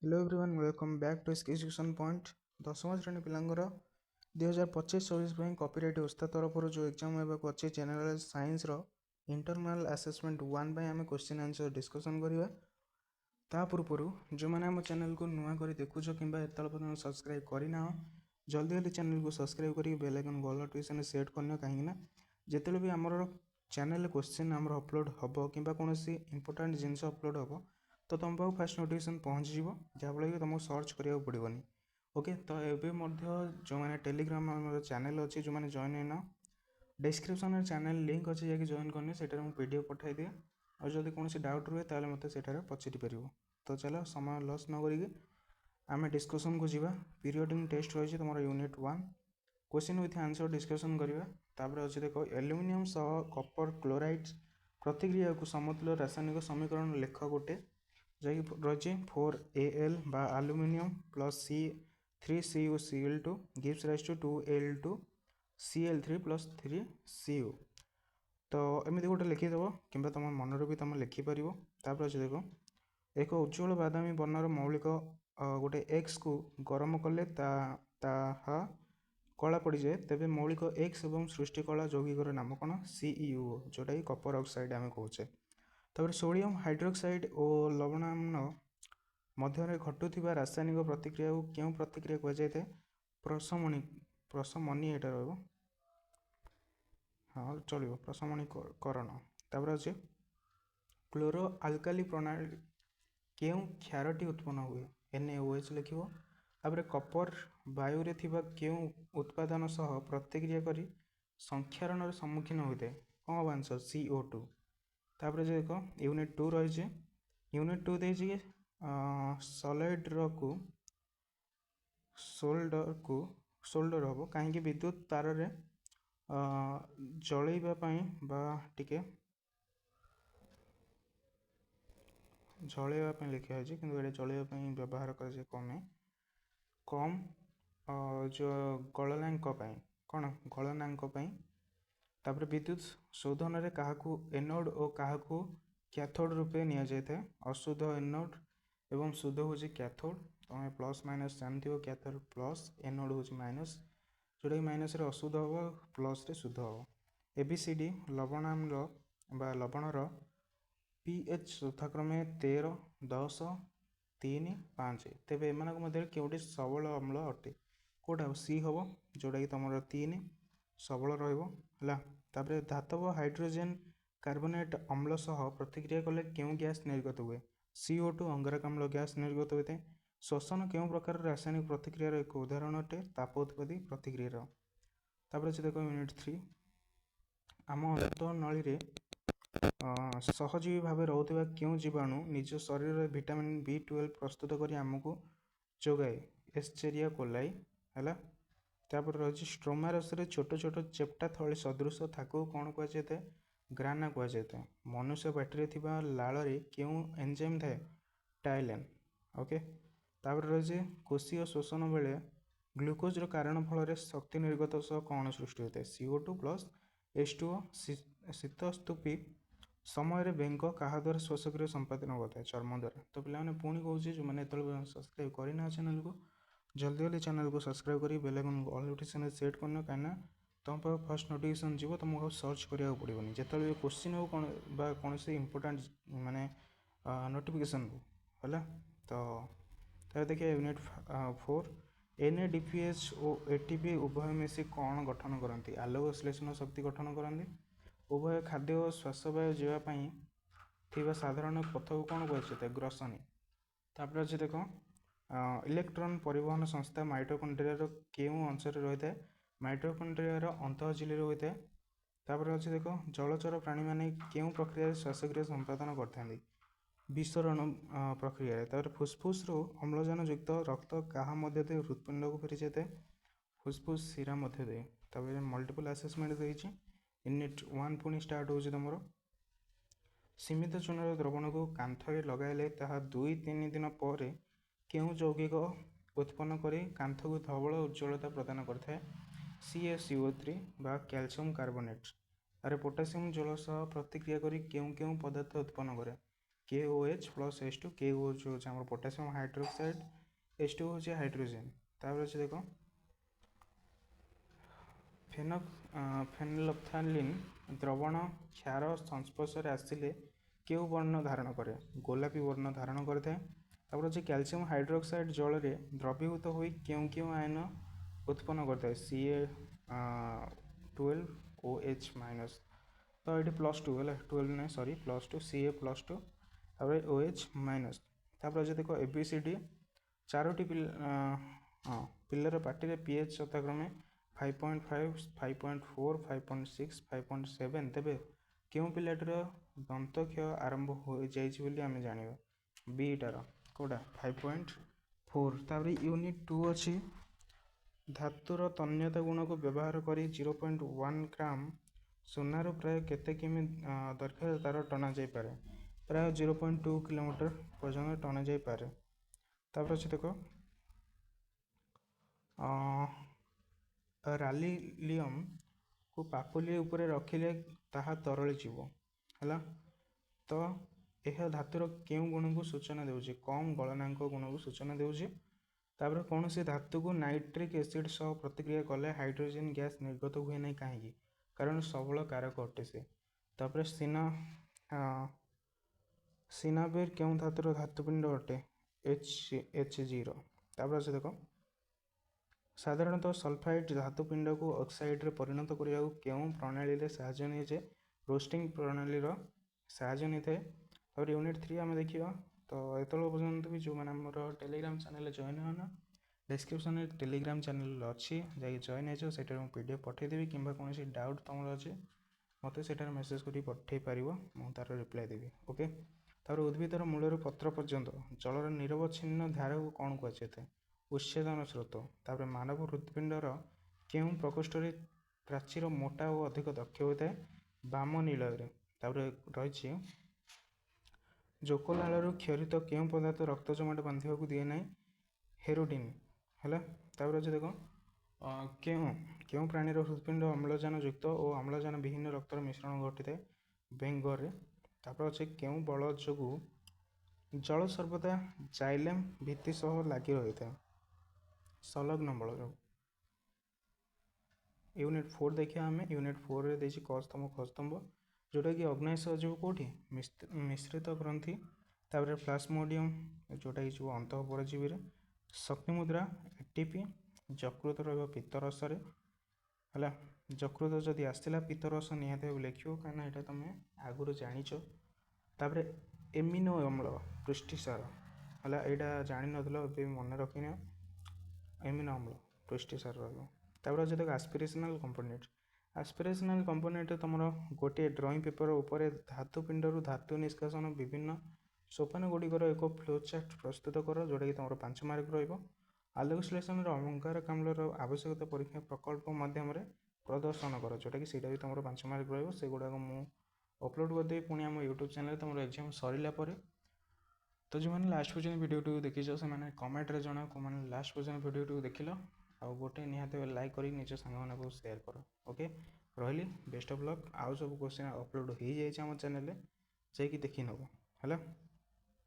Hello everyone welcome back to education point. 10वीं श्रेणी पिलांगर 2025-26 copyright ओस्ता तरफ जो एग्जाम होगा अच्छे जनरल साइंस रो इंटरनल असेसमेंट 1 आम क्वेश्चन आंसर डिस्कसन करवा। ता पूर्व जो मैंने आम चैनल को नुआ कर देखुच कि पर्यटन सब्सक्राइब करना जल्दी जल्दी चैनल को सब्सक्राइब कर बेल आइकन गल नोटिफिकेशन सेट करना कहीं जिते भी आमर चैनल क्वेश्चन आमर अपलोड हम कि कौन इंपोर्टाट जिनस अपलोड हम तो तुम पाक फास्ट नोटिफिकेशन पहुँच जहाँफल कि तुमको सर्च करा पड़ोनी। ओके तो ये जो मैंने टेलीग्राम चैनल अच्छे जो मैंने जॉइन होना डिस्क्रिप्शन चैनल लिंक अच्छे जाकि जॉइन करनी से पीडीएफ पठाई दिए और जब कौन डाउट रुए तो मत से पचारि पार। तो चलो समय लॉस न करें आम डिस्कसन को जीवा। पीरियडिक टेस्ट रही तुम unit 1 question with answer discussion करवा। तापर अच्छे देख एल्युमिनियम सह कपर क्लोराइड प्रतिक्रिया को समतुल्य रासायनिक समीकरण लेख गोटे जैक रही 4Al बा aluminium plus C3CuCl2 gives rise to 2Al2Cl3 plus 3Cu। तो एमती गोटे लिखिदेव कि तुम मनर भी तुम लिखिपर। तापर अच्छे देख एक उज्ज्वल बादामी वर्णर मौलिक गोटे एक्स को गरम कले ताहा कला पड़ जाए तेज मौलिक एक्स और सृष्टिकला यौगिकर नाम कौन CeO जोटा कि कपर ऑक्साइड आम कहे। तापर सोडियम हाइड्रोक्साइड और लवणाम्ल मध्य घटुवा रासायनिक प्रतिक्रिया को क्यों प्रतिक्रिया कहुए प्रशमनी एटा रहा हाँ चलो प्रशमनीकरण। तापर अच्छे क्लोरो आल्काली प्रणाली क्यों क्षारटी उत्पन्न हुए NaOH लिख। तापर कपर वायु रे थिबा क्यों उत्पादन सह प्रतिक्रिया करी संक्षारण सम्मुखीन होता है कौन हम आंसर CO2। तापर देख यूनिट 2 रही यूनिट 2 दे सॉलिडर को सोल्डर हम कहीं विद्युत तार रे जलैवाई टिके जलैवाई लिखाई कि जलैवाई व्यवहार कर कम जो गलनांक कौन गलनांक तापर विद्युत शोधन रे काहाकू एनोड और काहाकू कैथोड रूपे नि जाए अशुद्ध एनोड एवं शुद्ध हूँ कैथोड। तुम प्लस माइनस जानते हो कैथोड प्लस एनोड हूँ माइनस जोटा कि माइनस रे अशुद्ध हम प्लस रे शुद्ध हम। ABCD लवणाम्ल बा लवणर pH यथाक्रमे 13, 10, 3, 5 तेज एम क्योंटी सबल अम्ल अटे कौटा सी हम जोटा कि तुम 3 सबल रहा। धातव हाइड्रोजेन कार्बोनेट अम्ल सह प्रतिक्रिया कले क्यों गैस निर्गत हुए CO2 अंगारकाम्ल गैस निर्गत होता है। श्वसन क्यों प्रकार रासायनिक प्रतिक्रिया एक उदाहरण अटे ताप उत्पत्ति प्रतिक्रिया। देख यूनिट 3 आम अंत नली सहजीवी भाव रोकवा क्यों जीवाणु निज शरीर में विटामिन B12 प्रस्तुत कर आमको जोगाए एस्चेरिया कोलाई है। तापर रही स्ट्रोमारस रे छोट छोट चेप्टा थली सदृश थाको कौन कहुए ग्राना कहुए। मनुष्य पार्टी थिबा लाल रे क्यों एंजाइम थाए टाइलेन। ओके तापर रही कोशीय शोषण बेले ग्लूकोज कारण फल शक्ति निर्गत सह कौन सृष्टि होता है CO2 प्लस H2O। शीतस्तूपी समय बेंग क्या द्वारा श्वासक्रिया संपादन होता है चर्म द्वारा। तो पे पुणी कहूँ जो मैंने सब्सक्राइब करना चैनल को जल्दी जल्दी चैनल को सब्सक्राइब कर bell icon all notification set करना कहीं तुम पाक फर्स्ट नोटिफिकेशन जीव तुमको सर्च करा पड़ोनी जो क्वेश्चन हो कौन से इंपोर्टाट माने नोटिफिकेशन को है। तो देखिए यूनिट 4 NADPH और ATP उभय मिसी कौन गठन करती आलोक संश्लेषण शक्ति गठन करती। उभय खाद्य और श्वासवायु जावाई थी साधारण पथ को कौन कहुए ग्रसनी। तापर अच्छे देख इलेक्ट्रॉन परिवहन संस्था माइटोकॉन्ड्रिया क्यों अंश रही है माइटोकॉन्ड्रिया अंतःझिल्ली होता है। तापर अच्छे देख जलचर प्राणी माने क्यों प्रक्रिया श्वासक्रिया संपादन करते विसरण प्रक्रिया। तापर फुसफुस अम्लजान युक्त रक्त क्या मध्य दे हृत्पिंड को फेरी जाए फुसफुस शिरा मध्य दे। तापर मल्टीपल असेसमेंट देती यूनिट 1 पुणी स्टार्ट हो तुम सीमित चूनार द्रवण को कांथरे लगाइले 2-3 दिन पर क्यों यौगिक उत्पन्न कर कांथ को धवल उज्ज्वलता प्रदान करता है CaCO3 बा कैल्शियम कार्बोनेट। अरे पोटासियम जल सह प्रतिक्रिया करी क्यों क्यों पदार्थ उत्पन्न करे KOH प्लस H2 KOH हो आम पोटासियम हाइड्रोक्साइड H2 हो हाइड्रोजेन तापर अच्छे देख फेनोल्फथालीन द्रवण क्षार संस्पर्श आसिले केउ वर्ण धारण करे गोलापी वर्ण धारण करता है अच्छे कैल्शियम हाइड्रोक्साइड जल में द्रवीभूत हो क्यों आयन उत्पन्न करता है Ca12OH माइनस तो ये +2 है 12 ना सॉरी +2 Ca+2 तापर OH माइनस तापर अच्छे देख ABCD Charoti pillar party pH यथाक्रमे 5.5 5.4 5.6 5.7 तेबे क्यों पिलाटर दंत क्षय आरंभ हो जाइए आम जाना बीटार कौटा 5.4 तापर यूनिट 2 अच्छी धातुर तन्यता गुण को व्यवहार कर 0.1 ग्राम सोनार प्राय केते किमी दरकार तार टना जापे प्राय 0.2 किलोमीटर पर्यटन टना जापे तापर अच्छे देख रालिलियम को पापुली उपरे रखिले ताहा तरली जीव है तो यह धातुर केउं गुण को सूचना देउछि कम गलनांक गुण को सूचना देउछि तापर कौन से धातु को नाइट्रिक एसिड सह प्रतिक्रिया कले हाइड्रोजन गैस निर्गत हुए नहीं कहीं कारण सबल कारक अटे से तापर सिनाबेर क्यों धातुर धातुपिंड अटे H0 तापर अच्छे देख साधारणतः सल्फाइड धातुपिंड को ऑक्साइड रे परिणत करने क्यों प्रणाली साहाय्य नहीं रोस्टिंग प्रणाली साहाय्य नहीं थाए और यूनिट 3 आम देखा तो एत पर्यंत भी जो मैंने आमर टेलीग्राम चैनल जॉइन होना डिस्क्रिप्शन में टेलीग्राम चैनल अच्छी जा जॉइन होती PDF पठेदेवी कि कौन डाउट तुम अच्छे मत से मेसेज कर पठे पार मुझे तार रिप्लाई देवी ओके तार उद्भिदर मूलर पत्र पर्यंत जलर निरवच्छिन्न धारा को कौन कहुए उच्छेदन स्रोत तापर मानव हृदपिंडर क्यों प्रकोष्ठ प्राचीर मोटा और अधिक दक्ष होता है बाम नीलय रही जोकलाल क्षरित क्यों पदार्थ रक्त जमाट बांधा दिए ना हेरोडिन है तापर अच्छे देख क्यों प्राणी हृदपिंड अम्लजान युक्त और अम्लजान विहीन रक्तर मिश्रण घटी है बेंगर तापर अच्छे क्यों बल जो जल सर्वदा जाइलेम भित्ति सह लगी रही है संलग्न बल जो यूनिट 4 देखिए आम यूनिट 4 रे देछि कस्तंभ खस्तंभ जोटा कि अग्नाशय सजीव कौटी मिश्रित ग्रंथि तापर प्लाज्मोडियम जोटा कि अंत परजीवी शक्ति मुद्रा एटीपी यकृत रहा पित्तरस है यकृत जदि आसला पित्तरस निहत लिख कहीं यहाँ तुम आगुरी जाच तापर एमिनो अम्ल पुष्टिसार है यहाँ जान ना मन रखी एमिनो अम्ल पुष्टिसार रहा अच्छे देख आस्पिरेशनल कंपोनेंट तुम गोटे ड्रॉइंग पेपर उपर धातु पिंडर धातु निष्कासन विभिन्न सोपान गुड़िकर एक फ्लो चार्ट प्रस्तुत कर जोटा कि तुम 5 मार्क रलोक्सलेसन अलंकार काम्लर आवश्यकता परीक्षा प्रकल्प माध्यम प्रदर्शन कर जोटा कि भी तुम 5 मार्क रगुड़ाक मुझे अपलोड करदेवी पुणी आम यूट्यूब चैनल तुम एग्जाम सरला तो जो मैंने लास्ट पर्यटन वीडियो देखी से कमेंट रे जना मैंने लास्ट पर्यटन वीडियो देख आउ गोटे निहाती लाइक कर निज सांग सेयार कर ओके रही बेस्ट ऑफ लक आउ सब क्वेश्चन अपलोड हो जाए आम चैनल जाकि देखी नब है।